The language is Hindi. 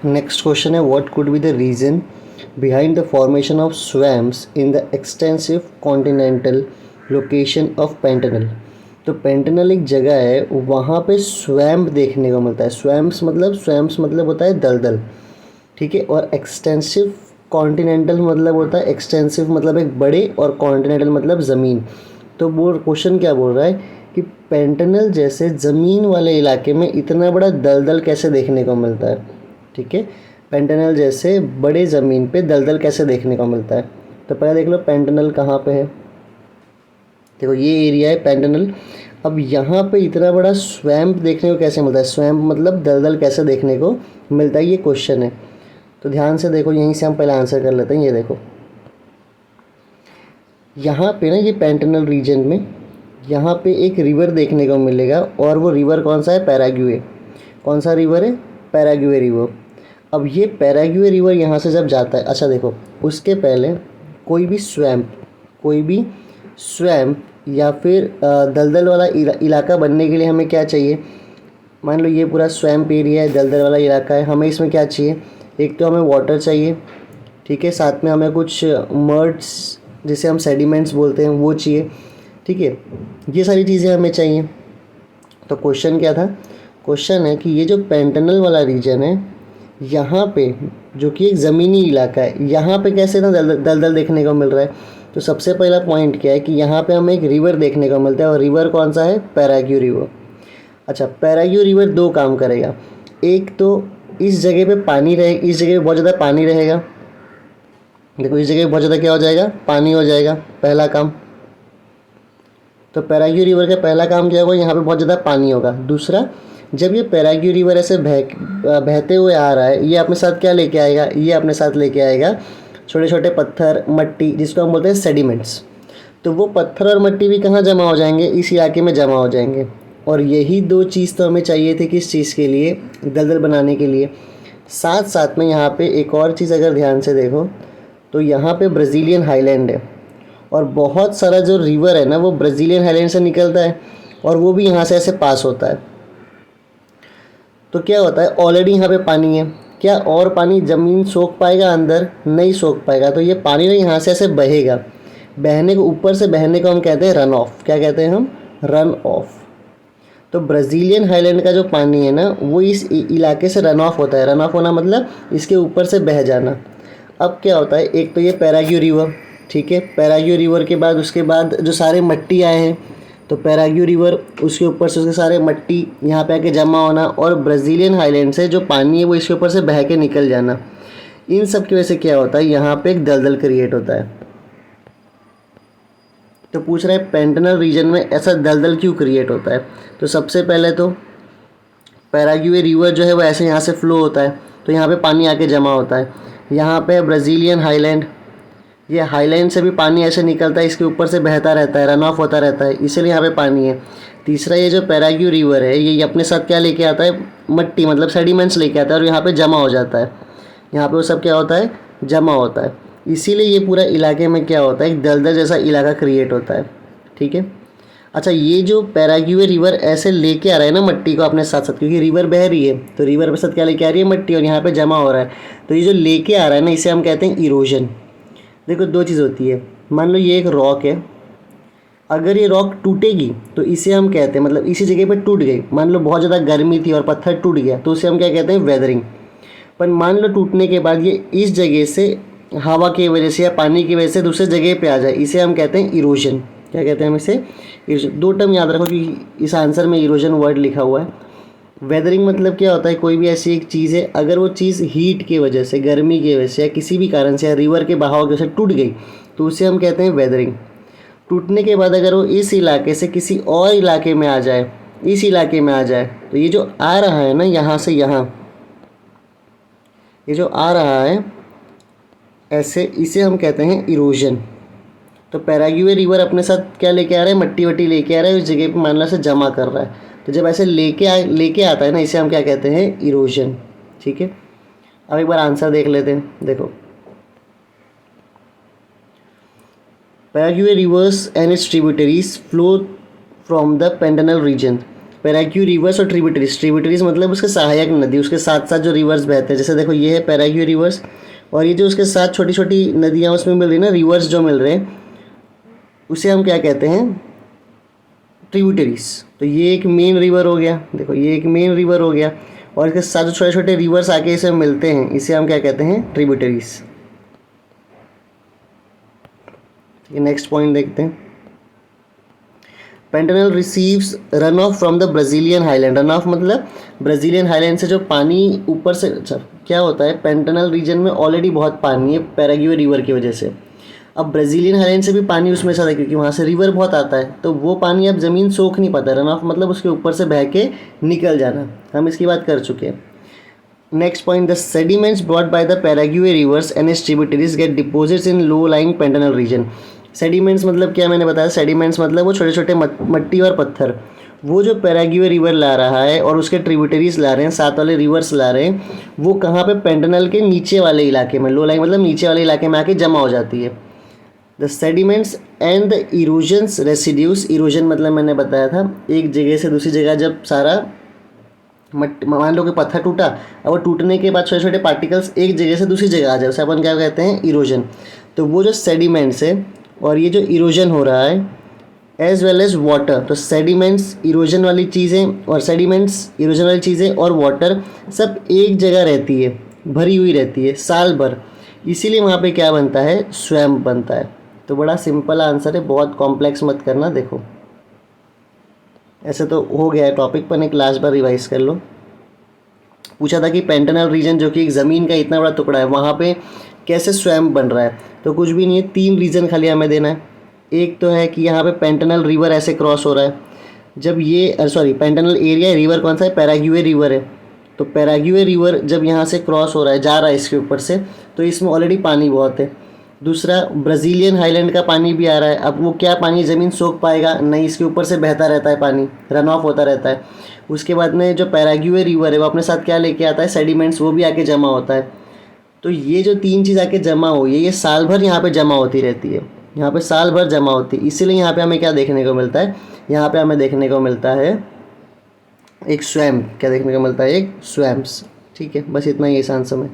नेक्स्ट क्वेश्चन है what could be the reason behind the formation of swamps in the extensive continental location of Pantanal. तो पेंटेनल एक जगह है, वहाँ पे स्वैम्प देखने को मिलता है। स्वैम्प्स मतलब होता है दलदल, ठीक है। और एक्सटेंसिव कॉन्टिनेंटल मतलब होता है, एक्सटेंसिव मतलब एक बड़े, और कॉन्टिनेंटल मतलब ज़मीन। तो वो क्वेश्चन क्या बोल रहा है कि पेंटेनल जैसे ज़मीन वाले इलाके में इतना बड़ा दलदल कैसे देखने को मिलता है, ठीक है। पेंटेनल जैसे बड़े ज़मीन पे दलदल कैसे देखने को मिलता है। तो पहले देख लो पेंटेनल कहाँ पे है। देखो ये एरिया है पेंटेनल। अब यहाँ पे इतना बड़ा स्वैम्प देखने को कैसे मिलता है, स्वैम्प मतलब दलदल कैसे देखने को मिलता है, ये क्वेश्चन है। तो ध्यान से देखो, यहीं से हम पहले आंसर कर लेते हैं। ये देखो यहाँ पे ना, ये पेंटेनल रीजन में यहाँ पे एक रिवर देखने को मिलेगा, और वो रिवर कौन सा है, पैराग्वे। कौन सा रिवर है, पैराग्वे रिवर। अब ये पैराग्वे रिवर यहाँ से जब जाता है, अच्छा देखो, उसके पहले कोई भी स्वैम्प या फिर दलदल वाला इलाका बनने के लिए हमें क्या चाहिए। मान लो ये पूरा स्वैम्प एरिया है, दलदल वाला इलाका है, हमें इसमें क्या चाहिए, एक तो हमें वाटर चाहिए, ठीक है, साथ में हमें कुछ मर्ड्स जिसे हम सेडिमेंट्स बोलते हैं वो चाहिए, ठीक है। ये सारी चीज़ें हमें चाहिए। तो क्वेश्चन क्या था, क्वेश्चन है कि ये जो पेंटेनल वाला रीजन है, यहाँ पे जो कि एक ज़मीनी इलाका है, यहाँ पे कैसे ना दलदल देखने को मिल रहा है। तो सबसे पहला पॉइंट क्या है कि यहाँ पे हमें एक रिवर देखने को मिलता है, और रिवर कौन सा है, पैराग्वे रिवर। अच्छा, पैराग्वे रिवर दो काम करेगा। एक तो इस जगह पे पानी रहे, इस जगह पे बहुत ज़्यादा पानी रहेगा। देखो इस जगह पे बहुत ज़्यादा क्या हो जाएगा, पानी हो जाएगा, पहला काम। तो पैराग्वे रिवर का पहला काम क्या होगा, यहाँ पे बहुत ज़्यादा पानी होगा। दूसरा, जब ये पैराग्वे रिवर ऐसे बहते हुए आ रहा है, ये अपने साथ क्या लेके आएगा, ये अपने साथ लेके आएगा छोटे छोटे पत्थर, मट्टी, जिसको हम बोलते हैं सेडिमेंट्स। तो वो पत्थर और मट्टी भी कहाँ जमा हो जाएंगे, इस इलाके में जमा हो जाएंगे। और यही दो चीज़ तो हमें चाहिए थी किस चीज़ के लिए, दलदल बनाने के लिए। साथ साथ में यहाँ पे एक और चीज़ अगर ध्यान से देखो, तो यहाँ पे ब्राज़ीलियन हाईलैंड है, और बहुत सारा जो रिवर है ना वो ब्राज़ीलियन हाईलैंड से निकलता है, और वो भी यहाँ से ऐसे पास होता है। तो क्या होता है, ऑलरेडी यहाँ पे पानी है, क्या और पानी ज़मीन सोख पाएगा, अंदर नहीं सोख पाएगा। तो ये पानी ना यहाँ से ऐसे बहेगा, बहने को, ऊपर से बहने को हम कहते हैं रन ऑफ। क्या कहते हैं हम, रन ऑफ। तो ब्राज़ीलियन हाईलैंड का जो पानी है ना, वो इस इलाके से रन ऑफ होता है। रन ऑफ होना मतलब इसके ऊपर से बह जाना। अब क्या होता है, एक तो ये पैराग्वे रिवर, ठीक है, पैराग्वे रिवर के बाद उसके बाद जो सारे मट्टी आए हैं, तो पैराग्वे रिवर, उसके ऊपर से उसके सारे मट्टी यहाँ पे आके जमा होना, और ब्राज़ीलियन हाईलैंड से जो पानी है वो इसके ऊपर से बह के निकल जाना। इन सब की वजह से क्या होता है, यहाँ पे एक दलदल क्रिएट होता है। तो पूछ रहा है पेंटेनल रीजन में ऐसा दलदल क्यों क्रिएट होता है। तो सबसे पहले तो पैराग्वे रिवर जो है वो ऐसे यहाँ से फ्लो होता है, तो यहाँ पे पानी आके जमा होता है। यहाँ पे ब्राज़ीलियन हाईलैंड, ये हाईलैंड से भी पानी ऐसे निकलता है, इसके ऊपर से बहता रहता है, रन ऑफ होता रहता है, इसीलिए यहाँ पे पानी है। तीसरा, ये जो पैराग्वे रिवर है, ये अपने साथ क्या लेके आता है, मट्टी मतलब सेडिमेंट्स लेके आता है, और यहाँ पे जमा हो जाता है। यहाँ पे वो सब क्या होता है, जमा होता है। इसीलिए ये पूरा इलाके में क्या होता है, एक दलदल जैसा इलाका क्रिएट होता है, ठीक है। अच्छा, ये जो पैराग्वे रिवर ऐसे लेके आ रहा है ना मट्टी को अपने साथ साथ, क्योंकि रिवर बह रही है, तो रिवर के साथ क्या लेके आ रही है, मट्टी, और यहाँ पे जमा हो रहा है। तो ये जो लेके आ रहा है ना, इसे हम कहते हैं इरोजन। देखो दो चीज़ होती है, मान लो ये एक रॉक है, अगर ये रॉक टूटेगी तो इसे हम कहते हैं, मतलब इसी जगह पे टूट गई, मान लो बहुत ज़्यादा गर्मी थी और पत्थर टूट गया, तो उसे हम क्या कहते हैं, वेदरिंग। पर मान लो टूटने के बाद ये इस जगह से हवा की वजह से या पानी की वजह से दूसरे जगह पे आ जाए, इसे हम कहते हैं इरोजन। क्या कहते हैं हम इसे, इरोजन। दो टर्म याद रखो कि इस आंसर में इरोजन वर्ड लिखा हुआ है। वेदरिंग मतलब क्या होता है, कोई भी ऐसी एक चीज़ है, अगर वो चीज़ हीट की वजह से, गर्मी की वजह से, या किसी भी कारण से, या रिवर के बहाव की वजह से टूट गई, तो उसे हम कहते हैं वेदरिंग। टूटने के बाद अगर वो इस इलाके से किसी और इलाके में आ जाए, इस इलाके में आ जाए, तो ये जो आ रहा है ना यहाँ से यहाँ, ये जो आ रहा है ऐसे, इसे हम कहते हैं इरोजन। तो पैराग्वे रिवर अपने साथ क्या लेके आ रहा है, मट्टी वट्टी लेके आ रहा है, उस जगह पे मान लो से जमा कर रहा है। तो जब ऐसे लेके आता है ना, इसे हम क्या कहते हैं, इरोजन, ठीक है। अब एक बार आंसर देख लेते हैं। देखो, Paraguay rivers and its tributaries flow from the Pantanal region. Paraguay rivers और ट्रिब्यूटरीज, ट्रिब्यूटरीज मतलब उसके सहायक नदी, उसके साथ साथ जो रिवर्स बहते हैं, जैसे देखो ये है पैराग्यू रिवर्स, और ये जो उसके साथ छोटी छोटी नदियाँ उसमें मिल रही ना, रिवर्स जो मिल रहे हैं, उसे हम क्या कहते हैं, ट्रिब्यूटरीज। तो ये एक मेन रिवर हो गया, देखो ये एक मेन रिवर हो गया, और इसके साथ जो छोटे छोटे रिवर्स आके इसे मिलते हैं, इसे हम क्या कहते हैं, ट्रिब्यूटरीज। नेक्स्ट पॉइंट देखते हैं, Pantanal receives run of from the Brazilian highland. Run of मतलब ब्राज़ीलियन हाईलैंड से जो पानी ऊपर से, अच्छा क्या होता है, पेंटेनल रीजन में ऑलरेडी बहुत पानी है पैराग्वे रिवर की वजह से। अब ब्राज़ीलियन हाईलैंड से भी पानी उसमें ज़्यादा है क्योंकि वहाँ से रिवर बहुत आता है, तो वो पानी अब ज़मीन सोख नहीं पाता। रन ऑफ मतलब उसके ऊपर से बह के निकल जाना, हम इसकी बात कर चुके हैं। Next point, the sediments brought by the Paraguay rivers and its tributaries get deposits in low lying Pantanal region. Sediments मतलब क्या, मैंने बताया, सेडिमेंट्स मतलब वो छोटे छोटे मट्टी और पत्थर, वो जो पैराग्वे रिवर ला रहा है और उसके ट्रिब्यूटरीज ला रहे हैं, साथ वाले रिवर्स ला रहे हैं, वो कहाँ पे, पेंटेनल के नीचे वाले इलाके में, लो लाइंग मतलब नीचे वाले इलाके में आके जमा हो जाती है। The sediments and the erosions residues, erosion मतलब मैंने बताया था, एक जगह से दूसरी जगह जब सारा मान लो कि पत्थर टूटा, अब वो टूटने के बाद छोटे छोटे पार्टिकल्स एक जगह से दूसरी जगह आ जाए, उसे अपन क्या कहते हैं, इरोजन। तो वो जो सेडिमेंट्स है और ये जो इरोजन हो रहा है, एज वेल एज वाटर, तो सेडिमेंट्स इरोजन वाली चीज़ें और सेडिमेंट्स इरोजन वाली चीज़ें और वाटर सब एक जगह रहती है, भरी हुई रहती है साल भर, इसीलिए वहाँ पे क्या बनता है, स्वैम्प बनता है। तो बड़ा सिंपल आंसर है, बहुत कॉम्प्लेक्स मत करना। देखो ऐसे तो हो गया है टॉपिक, पर एक लास्ट बार रिवाइज कर लो। पूछा था कि पेंटेनल रीजन जो कि एक ज़मीन का इतना बड़ा टुकड़ा है, वहाँ पे कैसे स्वैम्प बन रहा है, तो कुछ भी नहीं है, 3 रीज़न खाली हमें देना है। एक तो है कि यहाँ पे पेंटेनल रिवर ऐसे क्रॉस हो रहा है, जब ये सॉरी पेंटेनल एरिया, रिवर कौन सा है, पैराग्वे रिवर है, तो पैराग्वे रिवर जब यहाँ से क्रॉस हो रहा है, जा रहा है इसके ऊपर से, तो इसमें ऑलरेडी पानी बहुत है। दूसरा, ब्राज़ीलियन हाईलैंड का पानी भी आ रहा है, अब वो क्या पानी ज़मीन सोख पाएगा नहीं, इसके ऊपर से बहता रहता है पानी, रन ऑफ होता रहता है। उसके बाद में जो पैराग्वे रिवर है वो अपने साथ क्या लेके आता है, सेडिमेंट्स, वो भी आके जमा होता है। तो ये जो 3 चीज़ आके जमा हुई है, ये साल भर यहाँ पे जमा होती रहती है, यहाँ पे साल भर जमा होती है, इसीलिए यहाँ पे हमें क्या देखने को मिलता है, यहाँ पे हमें देखने को मिलता है एक स्वैम्प। क्या देखने को मिलता है, एक स्वैम्प्स। ठीक है, बस इतना ही इस आंसर में।